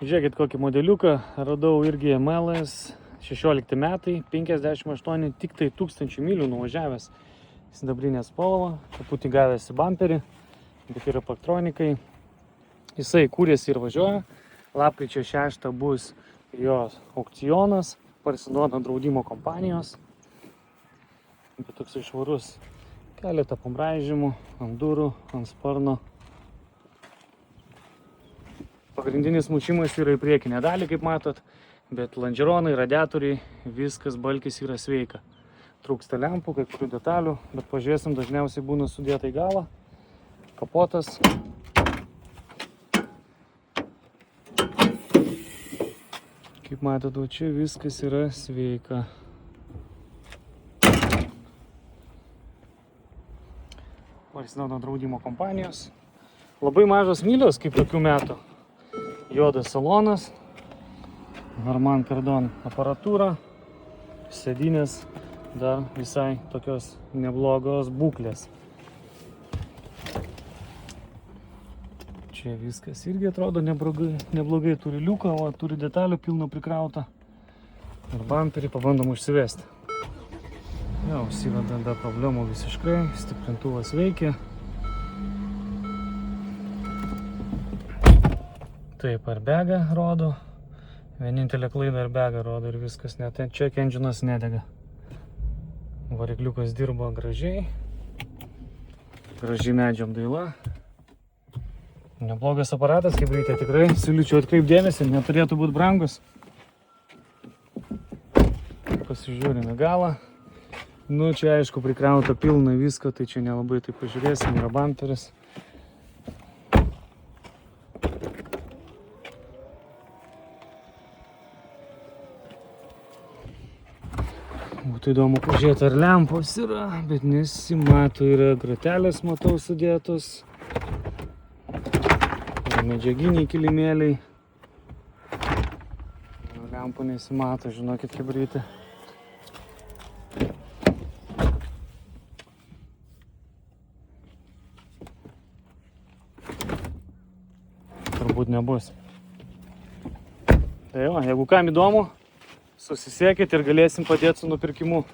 Žiūrėkit kokį modeliuką, radau irgi MLS 16 metai, 58, tik tai 1000 mylių nuvažiavęs, sidabrinė spalva, truputį gavęs į bumperį, bet yra paktronikai. Jisai kūrėsi ir važiuoja, lapkričio 6 bus jo aukcionas, parsiduoda draudimo kompanijos, bet toks švarus, keletą pambraižymų ant durų, ant sparno. Pagrindinis mušimas yra į priekinę dalį, kaip matot, bet lonžeronai, radiatoriai, viskas balkis yra sveika. Trūksta lempų, kai kurių detalių, bet pažiūrėsim, dažniausiai būna sudėta į galą. Kapotas. Kaip matot, čia viskas yra sveika. Parsiduoda draudimo kompanijos. Labai mažos mylios, kaip tokių metų. Juodas salonas, Harman Kardon aparatūra, sėdynės dar visai tokios neblogos būklės. Čia viskas irgi atrodo neblogai, turi liuką, o turi detalių pilno prikrauta. Ir bumperį pabandom užsivesti. Jau, užsiveda be problemų visiškai, stiprintuvas veikia. Taip, airbagą rodo. Vienintelė klaida airbagą rodo ir viskas net. Check engine'as nedega. Varikliukas dirba gražiai. Gražiai medžiam daila. Neblogas aparatas, kaip reikia, tikrai. Siūlyčiau atkreipti dėmesį, neturėtų būti brangus. Pasižiūrime galą. Nu, čia aišku prikrauta pilna visko, tai čia nelabai taip pažiūrėsim. Yra bumperis. Būtų įdomu pažiūrėti, ar lempos yra, bet nesimato, yra gratelės, matau, sudėtos. Medžiaginiai kilimėliai. Lempų nesimato, žinokit, kaip reikia. Turbūt nebus. Tai jo, jeigu kam įdomu, susisiekit ir galėsim padėti su nupirkimu.